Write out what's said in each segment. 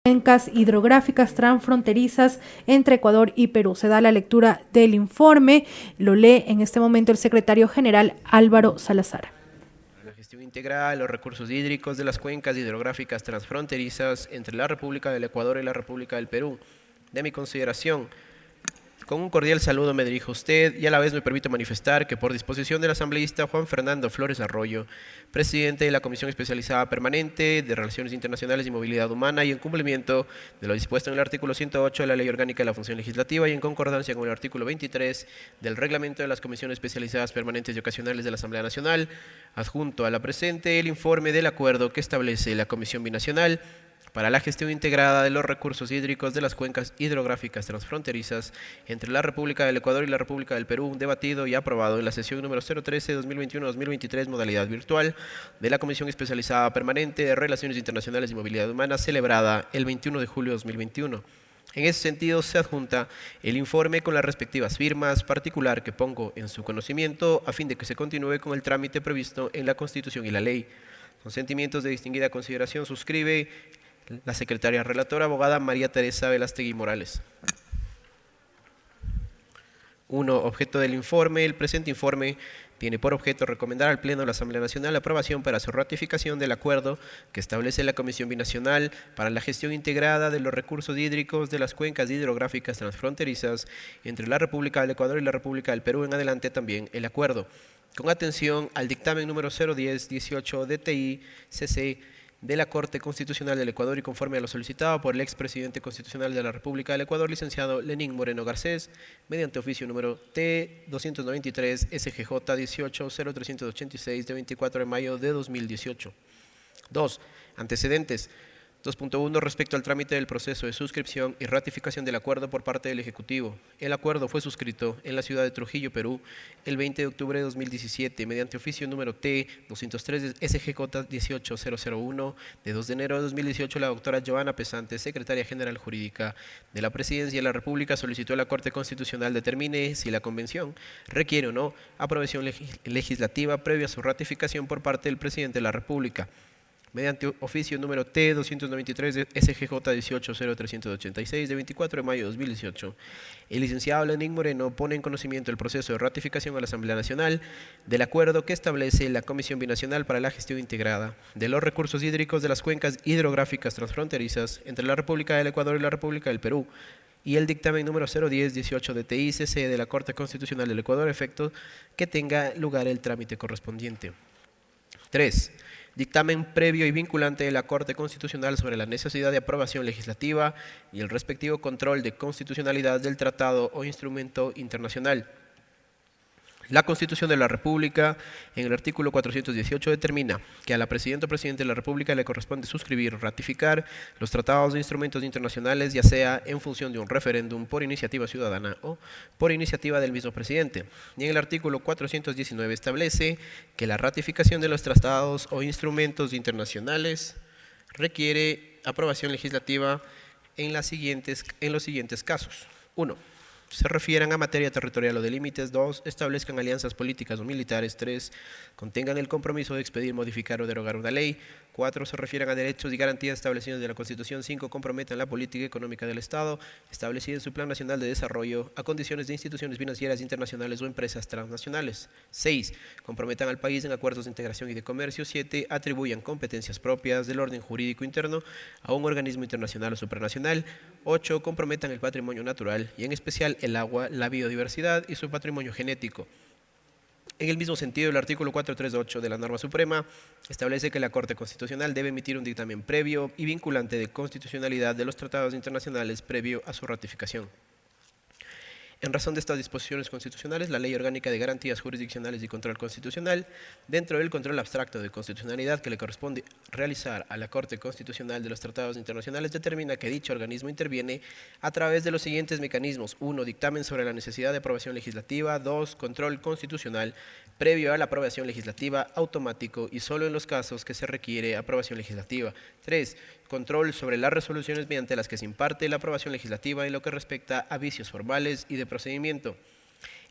cuencas hidrográficas transfronterizas entre Ecuador y Perú. Se da la lectura del informe, lo lee en este momento el secretario general Álvaro Salazar. La gestión integrada de los recursos hídricos de las cuencas hidrográficas transfronterizas entre la República del Ecuador y la República del Perú. De mi consideración, con un cordial saludo me dirijo a usted y a la vez me permito manifestar que por disposición del asambleísta Juan Fernando Flores Arroyo, presidente de la Comisión Especializada Permanente de Relaciones Internacionales y Movilidad Humana y en cumplimiento de lo dispuesto en el artículo 108 de la Ley Orgánica de la Función Legislativa y en concordancia con el artículo 23 del Reglamento de las Comisiones Especializadas Permanentes y Ocasionales de la Asamblea Nacional, adjunto a la presente el informe del acuerdo que establece la Comisión Binacional para la gestión integrada de los recursos hídricos de las cuencas hidrográficas transfronterizas entre la República del Ecuador y la República del Perú, debatido y aprobado en la sesión número 013-2021-2023, modalidad virtual, de la Comisión Especializada Permanente de Relaciones Internacionales y Movilidad Humana, celebrada el 21 de julio de 2021. En ese sentido, se adjunta el informe con las respectivas firmas, particular que pongo en su conocimiento a fin de que se continúe con el trámite previsto en la Constitución y la ley. Con sentimientos de distinguida consideración, suscribe la secretaria relatora, abogada María Teresa Velastegui Morales. 1. Objeto del informe. El presente informe tiene por objeto recomendar al Pleno de la Asamblea Nacional la aprobación para su ratificación del acuerdo que establece la Comisión Binacional para la gestión integrada de los recursos hídricos de las cuencas hidrográficas transfronterizas entre la República del Ecuador y la República del Perú, en adelante también el acuerdo. Con atención al dictamen número 010-18 DTI-CC de la Corte Constitucional del Ecuador y conforme a lo solicitado por el expresidente constitucional de la República del Ecuador, licenciado Lenín Moreno Garcés, mediante oficio número T-293 SGJ 18-0386 de 24 de mayo de 2018. 2. Antecedentes. 2.1. Respecto al trámite del proceso de suscripción y ratificación del acuerdo por parte del Ejecutivo. El acuerdo fue suscrito en la ciudad de Trujillo, Perú, el 20 de octubre de 2017, mediante oficio número T-203 SGJ 18001, de 2 de enero de 2018, la doctora Joana Pesante, secretaria general jurídica de la Presidencia de la República, solicitó a la Corte Constitucional determine si la Convención requiere o no aprobación legislativa previa a su ratificación por parte del Presidente de la República. Mediante oficio número T-293 SGJ 18-0386 de 24 de mayo de 2018, el licenciado Lenín Moreno pone en conocimiento el proceso de ratificación a la Asamblea Nacional del acuerdo que establece la Comisión Binacional para la Gestión Integrada de los Recursos Hídricos de las Cuencas Hidrográficas Transfronterizas entre la República del Ecuador y la República del Perú, y el dictamen número 010-18 de TICC de la Corte Constitucional del Ecuador, efecto que tenga lugar el trámite correspondiente. 3. Dictamen previo y vinculante de la Corte Constitucional sobre la necesidad de aprobación legislativa y el respectivo control de constitucionalidad del tratado o instrumento internacional. La Constitución de la República, en el artículo 418, determina que a la Presidenta o Presidente de la República le corresponde suscribir o ratificar los tratados e instrumentos internacionales, ya sea en función de un referéndum por iniciativa ciudadana o por iniciativa del mismo Presidente. Y en el artículo 419 establece que la ratificación de los tratados o instrumentos internacionales requiere aprobación legislativa en los siguientes casos. 1. Se refieran a materia territorial o de límites. 2. Establezcan alianzas políticas o militares. 3. Contengan el compromiso de expedir, modificar o derogar una ley. 4. Se refieran a derechos y garantías establecidos de la Constitución. 5. Comprometan la política económica del Estado, establecida en su Plan Nacional de Desarrollo, a condiciones de instituciones financieras internacionales o empresas transnacionales. 6. Comprometan al país en acuerdos de integración y de comercio. 7. Atribuyan competencias propias del orden jurídico interno a un organismo internacional o supranacional. 8. Comprometan el patrimonio natural y en especial el agua, la biodiversidad y su patrimonio genético. En el mismo sentido, el artículo 438 de la norma suprema establece que la Corte Constitucional debe emitir un dictamen previo y vinculante de constitucionalidad de los tratados internacionales previo a su ratificación. En razón de estas disposiciones constitucionales, la Ley Orgánica de Garantías Jurisdiccionales y Control Constitucional, dentro del control abstracto de constitucionalidad que le corresponde realizar a la Corte Constitucional de los Tratados Internacionales, determina que dicho organismo interviene a través de los siguientes mecanismos. 1. Dictamen sobre la necesidad de aprobación legislativa. 2. Control constitucional previo a la aprobación legislativa, automático y solo en los casos que se requiere aprobación legislativa. 3. Control sobre las resoluciones mediante las que se imparte la aprobación legislativa en lo que respecta a vicios formales y de procedimiento.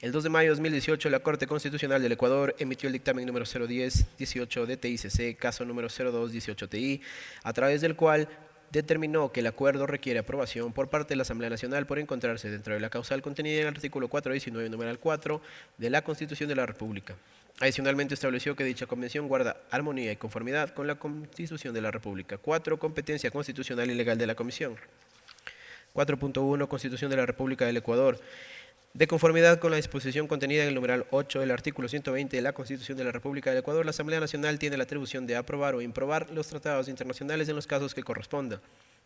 El 2 de mayo de 2018, la Corte Constitucional del Ecuador emitió el dictamen número 010-18 de TICC, caso número 02-18 TI, a través del cual determinó que el acuerdo requiere aprobación por parte de la Asamblea Nacional por encontrarse dentro de la causal contenida en el artículo 419, numeral 4 de la Constitución de la República. Adicionalmente estableció que dicha convención guarda armonía y conformidad con la Constitución de la República. 4. Competencia constitucional y legal de la Comisión. 4.1. Constitución de la República del Ecuador. De conformidad con la disposición contenida en el numeral 8 del artículo 120 de la Constitución de la República del Ecuador, la Asamblea Nacional tiene la atribución de aprobar o improbar los tratados internacionales en los casos que corresponda.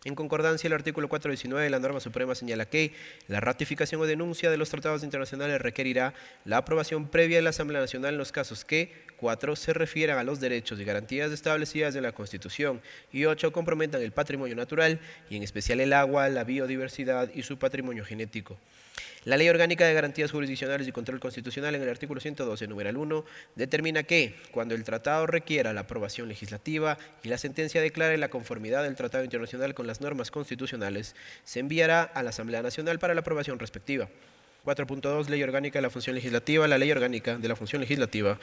En concordancia, el artículo 419 de la norma suprema señala que la ratificación o denuncia de los tratados internacionales requerirá la aprobación previa de la Asamblea Nacional en los casos que, 4, se refieran a los derechos y garantías establecidas en la Constitución y 8, comprometan el patrimonio natural y en especial el agua, la biodiversidad y su patrimonio genético. La Ley Orgánica de Garantías Jurisdiccionales y Control Constitucional en el artículo 112, numeral 1, determina que, cuando el tratado requiera la aprobación legislativa y la sentencia declare la conformidad del tratado internacional con las normas constitucionales, se enviará a la Asamblea Nacional para la aprobación respectiva. 4.2, Ley Orgánica de la Función Legislativa. La Ley Orgánica de la Función Legislativa,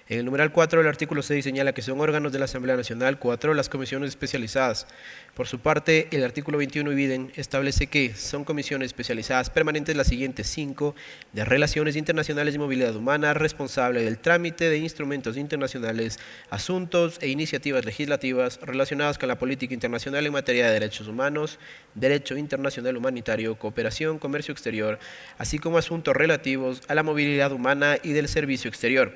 en el numeral 4 del artículo 6, señala que son órganos de la Asamblea Nacional. 4, las comisiones especializadas. Por su parte, el artículo 21 ibidem establece que son comisiones especializadas permanentes las siguientes 5, de Relaciones Internacionales y Movilidad Humana, responsable del trámite de instrumentos internacionales, asuntos e iniciativas legislativas relacionadas con la política internacional en materia de derechos humanos, derecho internacional humanitario, cooperación, comercio exterior, así como asuntos relativos a la movilidad humana y del servicio exterior.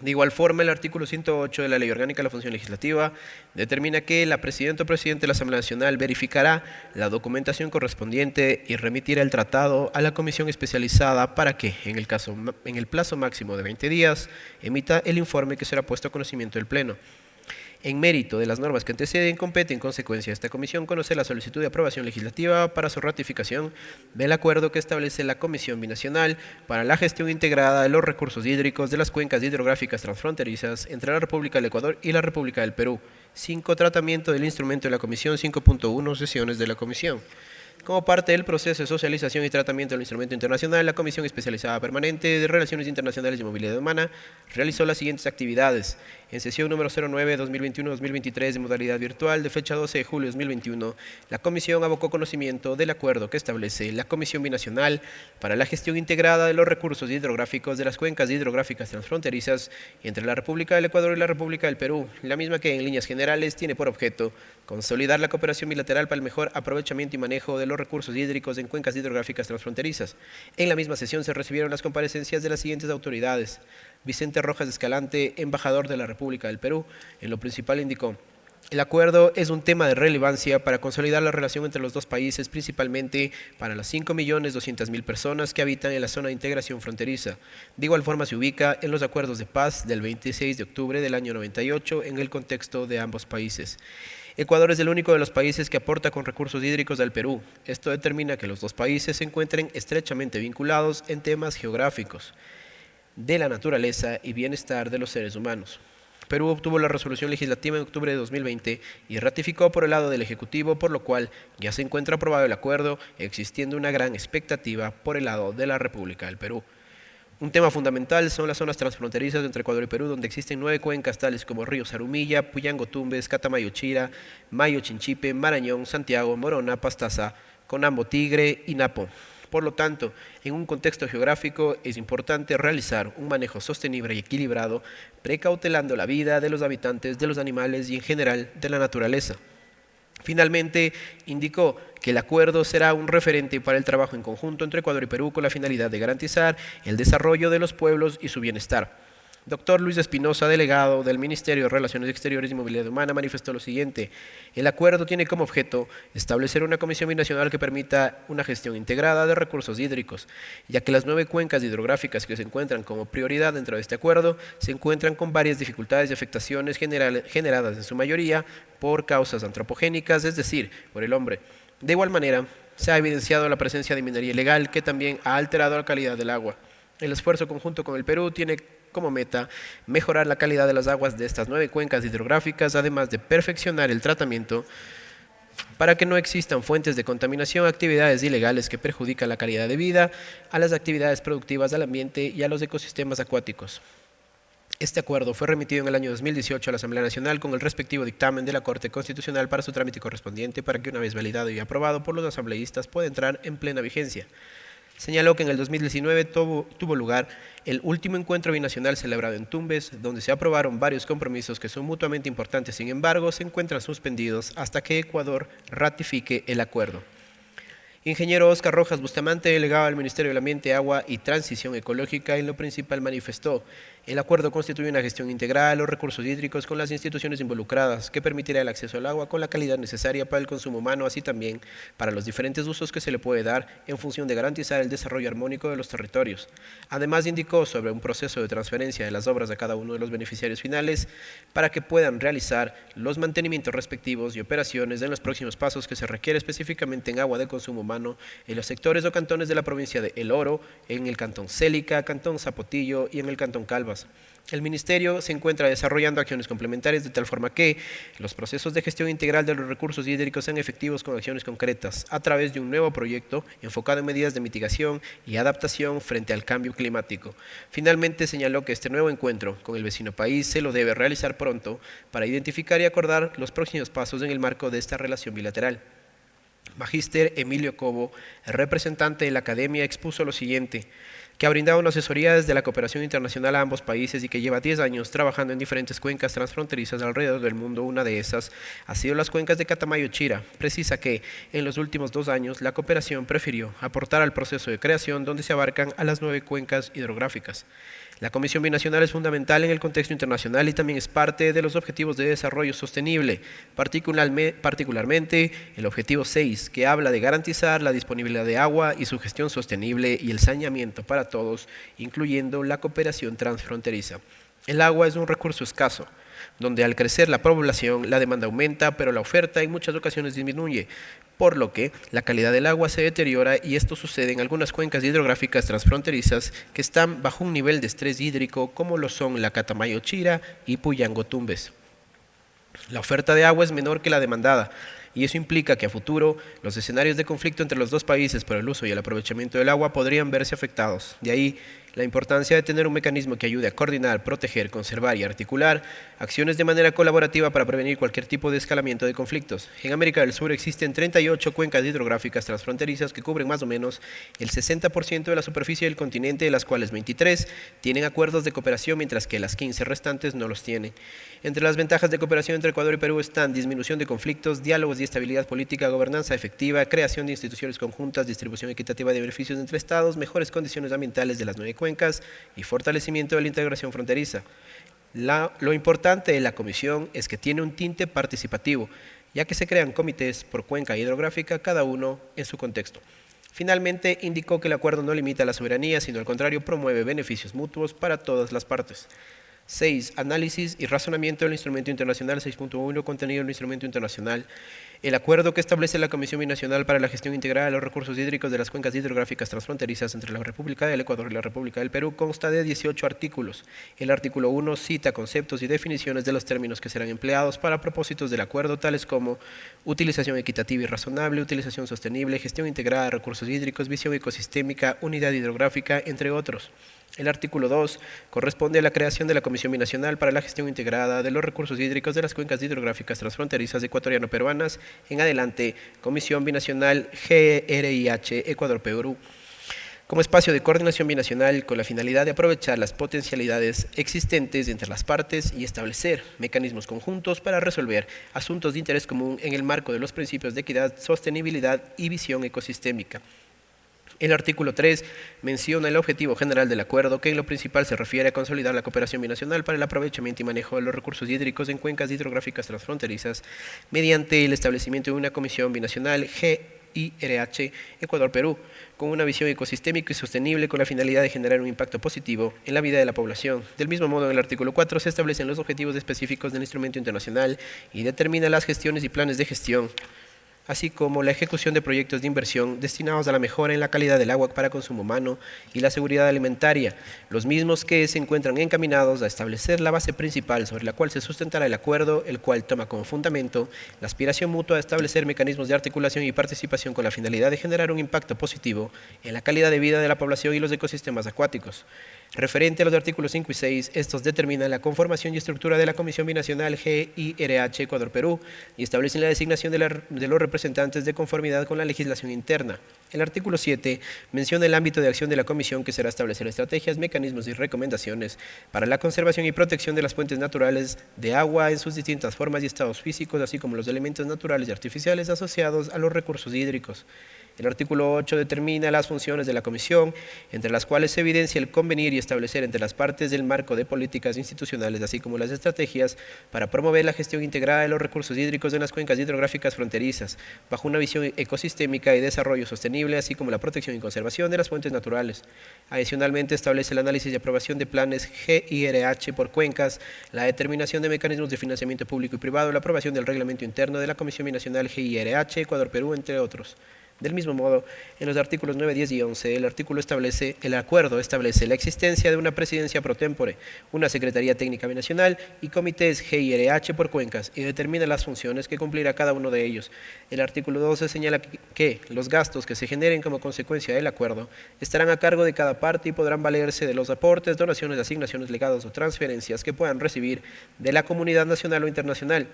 De igual forma, el artículo 108 de la Ley Orgánica de la Función Legislativa determina que la Presidenta o Presidente de la Asamblea Nacional verificará la documentación correspondiente y remitirá el tratado a la comisión especializada para que, en el plazo máximo de 20 días, emita el informe que será puesto a conocimiento del Pleno. En mérito de las normas que anteceden, compete en consecuencia a esta comisión conocer la solicitud de aprobación legislativa para su ratificación del acuerdo que establece la Comisión Binacional para la gestión integrada de los recursos hídricos de las cuencas hidrográficas transfronterizas entre la República del Ecuador y la República del Perú. 5. Tratamiento del instrumento de la Comisión. 5.1. Sesiones de la Comisión. Como parte del proceso de socialización y tratamiento del instrumento internacional, la Comisión Especializada Permanente de Relaciones Internacionales y Movilidad Humana realizó las siguientes actividades. En sesión número 09-2021-2023 de modalidad virtual de fecha 12 de julio de 2021, la Comisión abocó conocimiento del acuerdo que establece la Comisión Binacional para la gestión integrada de los recursos hidrográficos de las cuencas hidrográficas transfronterizas entre la República del Ecuador y la República del Perú, la misma que en líneas generales tiene por objeto consolidar la cooperación bilateral para el mejor aprovechamiento y manejo de los recursos hídricos en cuencas hidrográficas transfronterizas. En la misma sesión se recibieron las comparecencias de las siguientes autoridades. Vicente Rojas Escalante, embajador de la República del Perú, en lo principal indicó: el acuerdo es un tema de relevancia para consolidar la relación entre los dos países, principalmente para las 5.200.000 personas que habitan en la zona de integración fronteriza. De igual forma se ubica en los acuerdos de paz del 26 de octubre del año 98 en el contexto de ambos países. Ecuador es el único de los países que aporta con recursos hídricos al Perú. Esto determina que los dos países se encuentren estrechamente vinculados en temas geográficos, de la naturaleza y bienestar de los seres humanos. Perú obtuvo la resolución legislativa en octubre de 2020 y ratificó por el lado del Ejecutivo, por lo cual ya se encuentra aprobado el acuerdo, existiendo una gran expectativa por el lado de la República del Perú. Un tema fundamental son las zonas transfronterizas entre Ecuador y Perú, donde existen 9 cuencas tales como Río Sarumilla, Puyango Tumbes, Catamayo Chira, Mayo Chinchipe, Marañón, Santiago, Morona, Pastaza, Conambo Tigre y Napo. Por lo tanto, en un contexto geográfico es importante realizar un manejo sostenible y equilibrado, precautelando la vida de los habitantes, de los animales y en general de la naturaleza. Finalmente, indicó que el acuerdo será un referente para el trabajo en conjunto entre Ecuador y Perú con la finalidad de garantizar el desarrollo de los pueblos y su bienestar. Doctor Luis Espinosa, delegado del Ministerio de Relaciones Exteriores y Movilidad Humana, manifestó lo siguiente: el acuerdo tiene como objeto establecer una comisión binacional que permita una gestión integrada de recursos hídricos, ya que las 9 cuencas hidrográficas que se encuentran como prioridad dentro de este acuerdo se encuentran con varias dificultades y afectaciones generadas en su mayoría por causas antropogénicas, es decir, por el hombre. De igual manera, se ha evidenciado la presencia de minería ilegal que también ha alterado la calidad del agua. El esfuerzo conjunto con el Perú tiene como meta mejorar la calidad de las aguas de estas 9 cuencas hidrográficas, además de perfeccionar el tratamiento para que no existan fuentes de contaminación, actividades ilegales que perjudican la calidad de vida, a las actividades productivas, al ambiente y a los ecosistemas acuáticos. Este acuerdo fue remitido en el año 2018 a la Asamblea Nacional con el respectivo dictamen de la Corte Constitucional para su trámite correspondiente para que una vez validado y aprobado por los asambleístas pueda entrar en plena vigencia. Señaló que en el 2019 tuvo lugar el último encuentro binacional celebrado en Tumbes, donde se aprobaron varios compromisos que son mutuamente importantes, sin embargo, se encuentran suspendidos hasta que Ecuador ratifique el acuerdo. Ingeniero Oscar Rojas Bustamante, delegado del Ministerio del Ambiente, Agua y Transición Ecológica, en lo principal manifestó: el acuerdo constituye una gestión integral de los recursos hídricos con las instituciones involucradas, que permitirá el acceso al agua con la calidad necesaria para el consumo humano, así también para los diferentes usos que se le puede dar en función de garantizar el desarrollo armónico de los territorios. Además, indicó sobre un proceso de transferencia de las obras a cada uno de los beneficiarios finales para que puedan realizar los mantenimientos respectivos y operaciones en los próximos pasos que se requiere específicamente en agua de consumo humano en los sectores o cantones de la provincia de El Oro, en el cantón Célica, cantón Zapotillo y en el cantón Calvas. El Ministerio se encuentra desarrollando acciones complementarias de tal forma que los procesos de gestión integral de los recursos hídricos sean efectivos con acciones concretas a través de un nuevo proyecto enfocado en medidas de mitigación y adaptación frente al cambio climático. Finalmente señaló que este nuevo encuentro con el vecino país se lo debe realizar pronto para identificar y acordar los próximos pasos en el marco de esta relación bilateral. Magíster Emilio Cobo, el representante de la Academia, expuso lo siguiente: que ha brindado una asesoría desde la cooperación internacional a ambos países y que lleva 10 años trabajando en diferentes cuencas transfronterizas alrededor del mundo. Una de esas ha sido las cuencas de Catamayo-Chira. Precisa que en los últimos 2 años la cooperación prefirió aportar al proceso de creación donde se abarcan a las 9 cuencas hidrográficas. La Comisión Binacional es fundamental en el contexto internacional y también es parte de los Objetivos de Desarrollo Sostenible, particularmente el Objetivo 6, que habla de garantizar la disponibilidad de agua y su gestión sostenible y el saneamiento para todos, incluyendo la cooperación transfronteriza. El agua es un recurso escaso, donde al crecer la población, la demanda aumenta, pero la oferta en muchas ocasiones disminuye, por lo que la calidad del agua se deteriora y esto sucede en algunas cuencas hidrográficas transfronterizas que están bajo un nivel de estrés hídrico como lo son la Catamayo-Chira y Puyango-Tumbes. La oferta de agua es menor que la demandada y eso implica que a futuro los escenarios de conflicto entre los dos países por el uso y el aprovechamiento del agua podrían verse afectados. De ahí la importancia de tener un mecanismo que ayude a coordinar, proteger, conservar y articular acciones de manera colaborativa para prevenir cualquier tipo de escalamiento de conflictos. En América del Sur existen 38 cuencas hidrográficas transfronterizas que cubren más o menos el 60% de la superficie del continente, de las cuales 23 tienen acuerdos de cooperación, mientras que las 15 restantes no los tienen. Entre las ventajas de cooperación entre Ecuador y Perú están disminución de conflictos, diálogos y estabilidad política, gobernanza efectiva, creación de instituciones conjuntas, distribución equitativa de beneficios entre estados, mejores condiciones ambientales de las 9 cuencas y fortalecimiento de la integración fronteriza. Lo importante de la comisión es que tiene un tinte participativo, ya que se crean comités por cuenca hidrográfica, cada uno en su contexto. Finalmente, indicó que el acuerdo no limita la soberanía, sino al contrario promueve beneficios mutuos para todas las partes. 6. Análisis y razonamiento del instrumento internacional. 6.1. Contenido del instrumento internacional. El acuerdo que establece la Comisión Binacional para la Gestión Integrada de los Recursos Hídricos de las Cuencas Hidrográficas Transfronterizas entre la República del Ecuador y la República del Perú consta de 18 artículos. El artículo 1 cita conceptos y definiciones de los términos que serán empleados para propósitos del acuerdo, tales como utilización equitativa y razonable, utilización sostenible, gestión integrada de recursos hídricos, visión ecosistémica, unidad hidrográfica, entre otros. El artículo 2 corresponde a la creación de la Comisión Binacional para la Gestión Integrada de los Recursos Hídricos de las Cuencas Hidrográficas Transfronterizas ecuatoriano-peruanas, en adelante Comisión Binacional GRIH Ecuador-Perú, como espacio de coordinación binacional con la finalidad de aprovechar las potencialidades existentes entre las partes y establecer mecanismos conjuntos para resolver asuntos de interés común en el marco de los principios de equidad, sostenibilidad y visión ecosistémica. El artículo 3 menciona el objetivo general del acuerdo, que en lo principal se refiere a consolidar la cooperación binacional para el aprovechamiento y manejo de los recursos hídricos en cuencas hidrográficas transfronterizas mediante el establecimiento de una comisión binacional GIRH Ecuador-Perú, con una visión ecosistémica y sostenible con la finalidad de generar un impacto positivo en la vida de la población. Del mismo modo, en el artículo 4 se establecen los objetivos específicos del instrumento internacional y determina las gestiones y planes de gestión así como la ejecución de proyectos de inversión destinados a la mejora en la calidad del agua para consumo humano y la seguridad alimentaria, los mismos que se encuentran encaminados a establecer la base principal sobre la cual se sustentará el acuerdo, el cual toma como fundamento la aspiración mutua a establecer mecanismos de articulación y participación con la finalidad de generar un impacto positivo en la calidad de vida de la población y los ecosistemas acuáticos. Referente a los artículos 5 y 6, estos determinan la conformación y estructura de la Comisión Binacional GIRH Ecuador-Perú y establecen la designación de los representantes de conformidad con la legislación interna. El artículo 7 menciona el ámbito de acción de la Comisión, que será establecer estrategias, mecanismos y recomendaciones para la conservación y protección de las fuentes naturales de agua en sus distintas formas y estados físicos, así como los elementos naturales y artificiales asociados a los recursos hídricos. El artículo 8 determina las funciones de la Comisión, entre las cuales se evidencia el convenir y establecer entre las partes del marco de políticas institucionales, así como las estrategias para promover la gestión integrada de los recursos hídricos en las cuencas hidrográficas fronterizas, bajo una visión ecosistémica y desarrollo sostenible, así como la protección y conservación de las fuentes naturales. Adicionalmente, establece el análisis y aprobación de planes GIRH por cuencas, la determinación de mecanismos de financiamiento público y privado, la aprobación del reglamento interno de la Comisión Binacional GIRH Ecuador-Perú, entre otros. Del mismo modo, en los artículos 9, 10 y 11, el acuerdo establece la existencia de una presidencia pro tempore, una secretaría técnica binacional y comités GIRH por cuencas, y determina las funciones que cumplirá cada uno de ellos. El artículo 12 señala que los gastos que se generen como consecuencia del acuerdo estarán a cargo de cada parte y podrán valerse de los aportes, donaciones, asignaciones, legados o transferencias que puedan recibir de la comunidad nacional o internacional.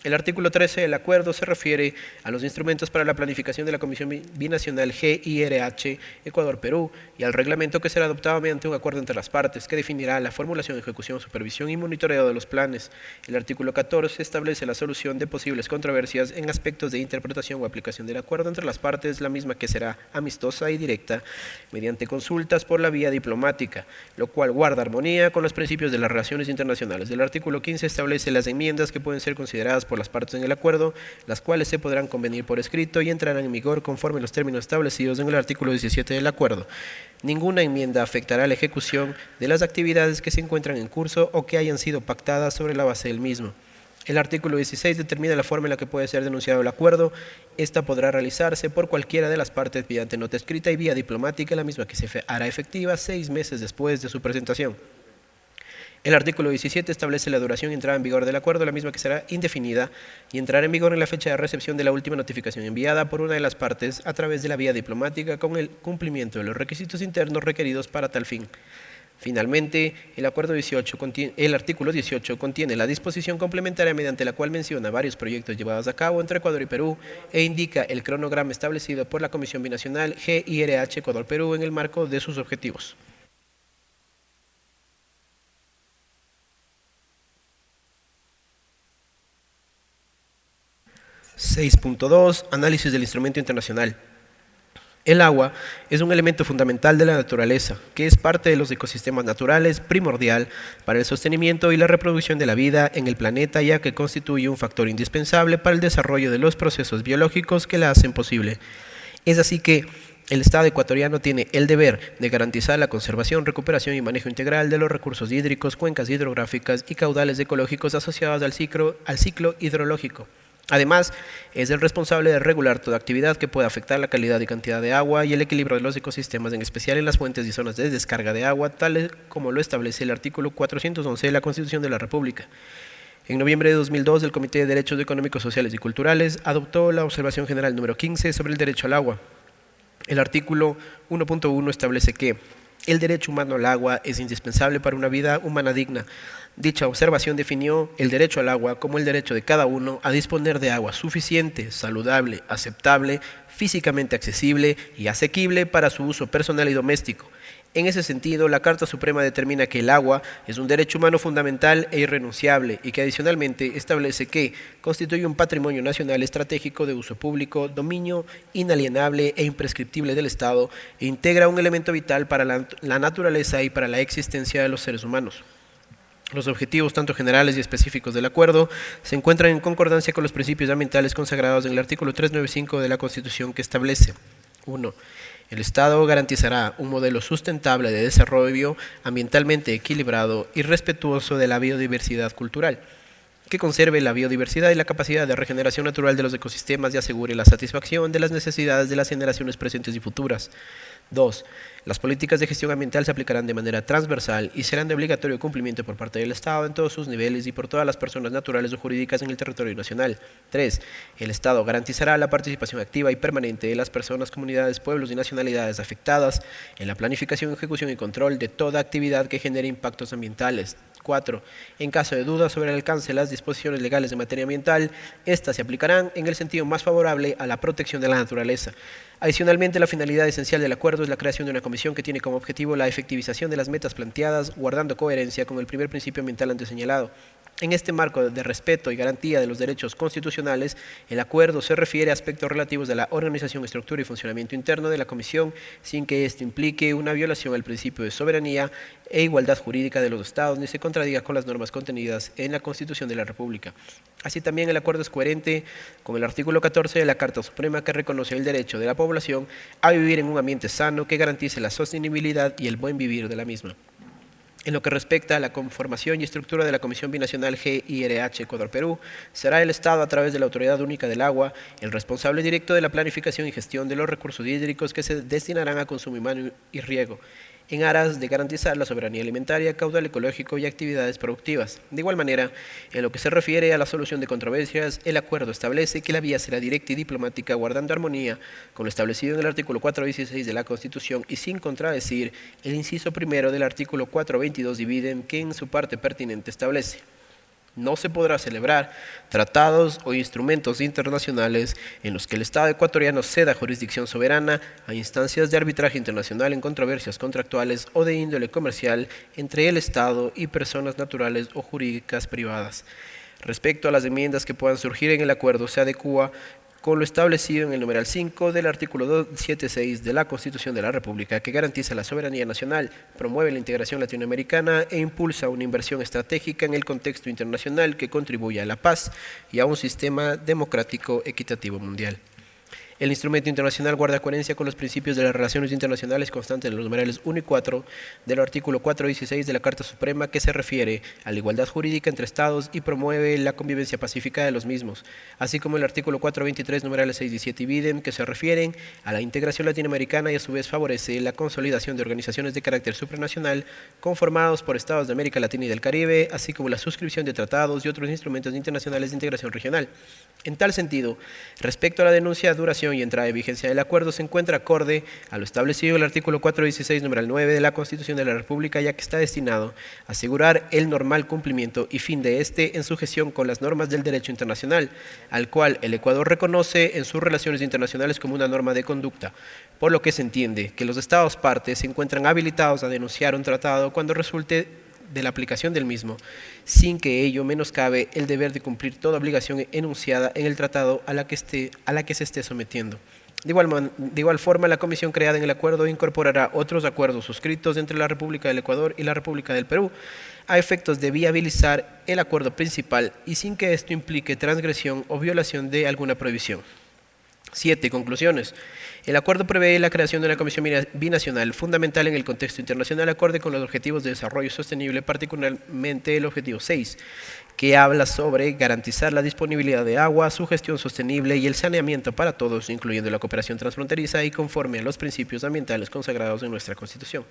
El artículo 13 del acuerdo se refiere a los instrumentos para la planificación de la Comisión Binacional GIRH Ecuador-Perú y al reglamento que será adoptado mediante un acuerdo entre las partes, que definirá la formulación, ejecución, supervisión y monitoreo de los planes. El artículo 14 establece la solución de posibles controversias en aspectos de interpretación o aplicación del acuerdo entre las partes, la misma que será amistosa y directa, mediante consultas por la vía diplomática, lo cual guarda armonía con los principios de las relaciones internacionales. El artículo 15 establece las enmiendas que pueden ser consideradas por las partes en el acuerdo, las cuales se podrán convenir por escrito y entrarán en vigor conforme los términos establecidos en el artículo 17 del acuerdo. Ninguna enmienda afectará la ejecución de las actividades que se encuentran en curso o que hayan sido pactadas sobre la base del mismo. El artículo 16 determina la forma en la que puede ser denunciado el acuerdo. Esta podrá realizarse por cualquiera de las partes mediante nota escrita y vía diplomática, la misma que se hará efectiva 6 meses después de su presentación. El artículo 17 establece la duración y entrada en vigor del acuerdo, la misma que será indefinida y entrará en vigor en la fecha de recepción de la última notificación enviada por una de las partes a través de la vía diplomática con el cumplimiento de los requisitos internos requeridos para tal fin. Finalmente, el artículo 18 contiene la disposición complementaria mediante la cual menciona varios proyectos llevados a cabo entre Ecuador y Perú e indica el cronograma establecido por la Comisión Binacional GIRH Ecuador-Perú en el marco de sus objetivos. 6.2. Análisis del instrumento internacional. El agua es un elemento fundamental de la naturaleza, que es parte de los ecosistemas naturales, primordial para el sostenimiento y la reproducción de la vida en el planeta, ya que constituye un factor indispensable para el desarrollo de los procesos biológicos que la hacen posible. Es así que el Estado ecuatoriano tiene el deber de garantizar la conservación, recuperación y manejo integral de los recursos hídricos, cuencas hidrográficas y caudales ecológicos asociados al ciclo hidrológico. Además, es el responsable de regular toda actividad que pueda afectar la calidad y cantidad de agua y el equilibrio de los ecosistemas, en especial en las fuentes y zonas de descarga de agua, tal como lo establece el artículo 411 de la Constitución de la República. En noviembre de 2002, el Comité de Derechos Económicos, Sociales y Culturales adoptó la Observación General número 15 sobre el derecho al agua. El artículo 1.1 establece que el derecho humano al agua es indispensable para una vida humana digna. Dicha observación definió el derecho al agua como el derecho de cada uno a disponer de agua suficiente, saludable, aceptable, físicamente accesible y asequible para su uso personal y doméstico. En ese sentido, la Carta Suprema determina que el agua es un derecho humano fundamental e irrenunciable y que adicionalmente establece que constituye un patrimonio nacional estratégico de uso público, dominio inalienable e imprescriptible del Estado e integra un elemento vital para la naturaleza y para la existencia de los seres humanos. Los objetivos, tanto generales y específicos del acuerdo, se encuentran en concordancia con los principios ambientales consagrados en el artículo 395 de la Constitución, que establece: 1. El Estado garantizará un modelo sustentable de desarrollo ambientalmente equilibrado y respetuoso de la biodiversidad cultural, que conserve la biodiversidad y la capacidad de regeneración natural de los ecosistemas y asegure la satisfacción de las necesidades de las generaciones presentes y futuras. 2. Las políticas de gestión ambiental se aplicarán de manera transversal y serán de obligatorio cumplimiento por parte del Estado en todos sus niveles y por todas las personas naturales o jurídicas en el territorio nacional. 3. El Estado garantizará la participación activa y permanente de las personas, comunidades, pueblos y nacionalidades afectadas en la planificación, ejecución y control de toda actividad que genere impactos ambientales. 4. En caso de dudas sobre el alcance de las disposiciones legales de materia ambiental, estas se aplicarán en el sentido más favorable a la protección de la naturaleza. Adicionalmente, la finalidad esencial del acuerdo es la creación de una comisión que tiene como objetivo la efectivización de las metas planteadas, guardando coherencia con el primer principio ambiental antes señalado. En este marco de respeto y garantía de los derechos constitucionales, el acuerdo se refiere a aspectos relativos de la organización, estructura y funcionamiento interno de la Comisión, sin que esto implique una violación al principio de soberanía e igualdad jurídica de los Estados, ni se contradiga con las normas contenidas en la Constitución de la República. Así también el acuerdo es coherente con el artículo 14 de la Carta Suprema, que reconoce el derecho de la población a vivir en un ambiente sano que garantice la sostenibilidad y el buen vivir de la misma. En lo que respecta a la conformación y estructura de la Comisión Binacional GIRH Ecuador-Perú, será el Estado, a través de la Autoridad Única del Agua, el responsable directo de la planificación y gestión de los recursos hídricos que se destinarán a consumo humano y riego, en aras de garantizar la soberanía alimentaria, caudal ecológico y actividades productivas. De igual manera, en lo que se refiere a la solución de controversias, el acuerdo establece que la vía será directa y diplomática, guardando armonía con lo establecido en el artículo 416 de la Constitución y sin contradecir el inciso primero del artículo 422 dividen, que en su parte pertinente establece: no se podrá celebrar tratados o instrumentos internacionales en los que el Estado ecuatoriano ceda jurisdicción soberana a instancias de arbitraje internacional en controversias contractuales o de índole comercial entre el Estado y personas naturales o jurídicas privadas. Respecto a las enmiendas que puedan surgir en el acuerdo, se adecúa con lo establecido en el numeral 5 del artículo 276 de la Constitución de la República, que garantiza la soberanía nacional, promueve la integración latinoamericana e impulsa una inversión estratégica en el contexto internacional que contribuya a la paz y a un sistema democrático equitativo mundial. El instrumento internacional guarda coherencia con los principios de las relaciones internacionales constantes en los numerales 1 y 4 del artículo 416 de la Carta Suprema, que se refiere a la igualdad jurídica entre Estados y promueve la convivencia pacífica de los mismos, así como el artículo 423, numerales 6 y 7 ibidem, que se refieren a la integración latinoamericana y a su vez favorece la consolidación de organizaciones de carácter supranacional conformados por Estados de América Latina y del Caribe, así como la suscripción de tratados y otros instrumentos internacionales de integración regional. En tal sentido, respecto a la denuncia, duración y entrada de vigencia del acuerdo, se encuentra acorde a lo establecido en el artículo 416, numeral 9 de la Constitución de la República, ya que está destinado a asegurar el normal cumplimiento y fin de este en sujeción con las normas del derecho internacional, al cual el Ecuador reconoce en sus relaciones internacionales como una norma de conducta, por lo que se entiende que los Estados partes se encuentran habilitados a denunciar un tratado cuando resulte de la aplicación del mismo, sin que ello menoscabe el deber de cumplir toda obligación enunciada en el tratado a la que se esté sometiendo. De igual forma, la comisión creada en el acuerdo incorporará otros acuerdos suscritos entre la República del Ecuador y la República del Perú, a efectos de viabilizar el acuerdo principal y sin que esto implique transgresión o violación de alguna prohibición. 7. Conclusiones. El acuerdo prevé la creación de una comisión binacional fundamental en el contexto internacional acorde con los objetivos de desarrollo sostenible, particularmente el objetivo 6, que habla sobre garantizar la disponibilidad de agua, su gestión sostenible y el saneamiento para todos, incluyendo la cooperación transfronteriza y conforme a los principios ambientales consagrados en nuestra Constitución.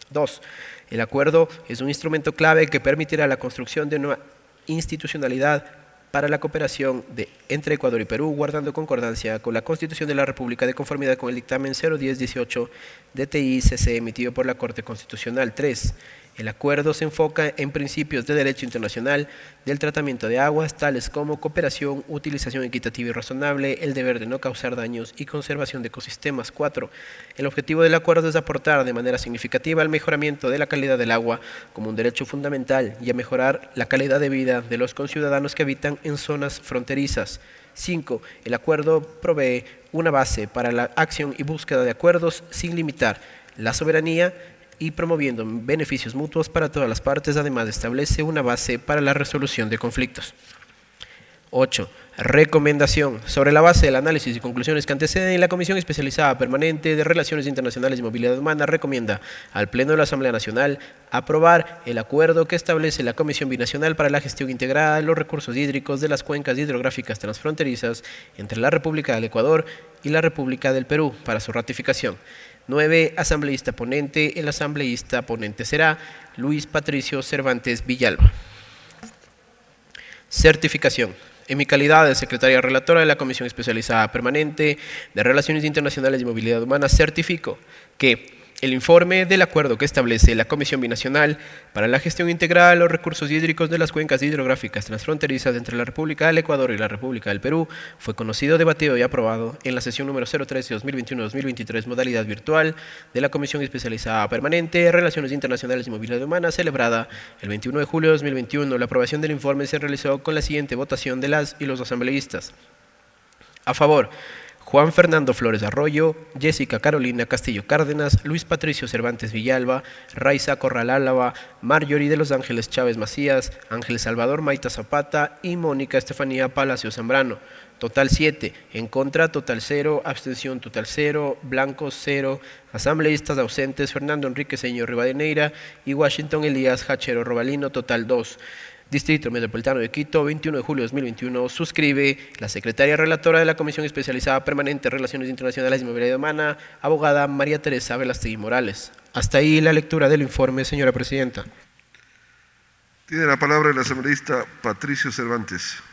2. El acuerdo es un instrumento clave que permitirá la construcción de una institucionalidad para la cooperación entre Ecuador y Perú, guardando concordancia con la Constitución de la República de conformidad con el dictamen 01018 DTI-CC emitido por la Corte Constitucional. 3. El acuerdo se enfoca en principios de derecho internacional del tratamiento de aguas, tales como cooperación, utilización equitativa y razonable, el deber de no causar daños y conservación de ecosistemas. 4. El objetivo del acuerdo es aportar de manera significativa al mejoramiento de la calidad del agua como un derecho fundamental y a mejorar la calidad de vida de los conciudadanos que habitan en zonas fronterizas. 5. El acuerdo provee una base para la acción y búsqueda de acuerdos sin limitar la soberanía y promoviendo beneficios mutuos para todas las partes. Además, establece una base para la resolución de conflictos. 8. Recomendación. Sobre la base del análisis y conclusiones que anteceden, la Comisión Especializada Permanente de Relaciones Internacionales y Movilidad Humana recomienda al Pleno de la Asamblea Nacional aprobar el acuerdo que establece la Comisión Binacional para la Gestión Integrada de los Recursos Hídricos de las Cuencas Hidrográficas Transfronterizas entre la República del Ecuador y la República del Perú para su ratificación. 9. Asambleísta ponente. El asambleísta ponente será Luis Patricio Cervantes Villalba. Certificación. En mi calidad de secretaria relatora de la Comisión Especializada Permanente de Relaciones Internacionales y Movilidad Humana, certifico que el informe del acuerdo que establece la Comisión Binacional para la Gestión Integrada de los Recursos Hídricos de las Cuencas Hidrográficas Transfronterizas entre la República del Ecuador y la República del Perú fue conocido, debatido y aprobado en la sesión número 013 2021-2023, modalidad virtual de la Comisión Especializada Permanente de Relaciones Internacionales y Movilidad Humana, celebrada el 21 de julio de 2021. La aprobación del informe se realizó con la siguiente votación de las y los asambleístas. A favor: Juan Fernando Flores Arroyo, Jessica Carolina Castillo Cárdenas, Luis Patricio Cervantes Villalba, Raiza Corral Álava, Marjorie de los Ángeles Chávez Macías, Ángel Salvador Maita Zapata y Mónica Estefanía Palacio Zambrano. Total 7, en contra total 0, abstención total 0, blancos 0, asambleístas ausentes Fernando Enrique Señor Rivadeneira y Washington Elías Hachero Robalino, total 2. Distrito Metropolitano de Quito, 21 de julio de 2021, suscribe la secretaria relatora de la Comisión Especializada Permanente de Relaciones Internacionales y Movilidad Humana, abogada María Teresa Velastegui Morales. Hasta ahí la lectura del informe, señora presidenta. Tiene la palabra el asambleísta Patricio Cervantes.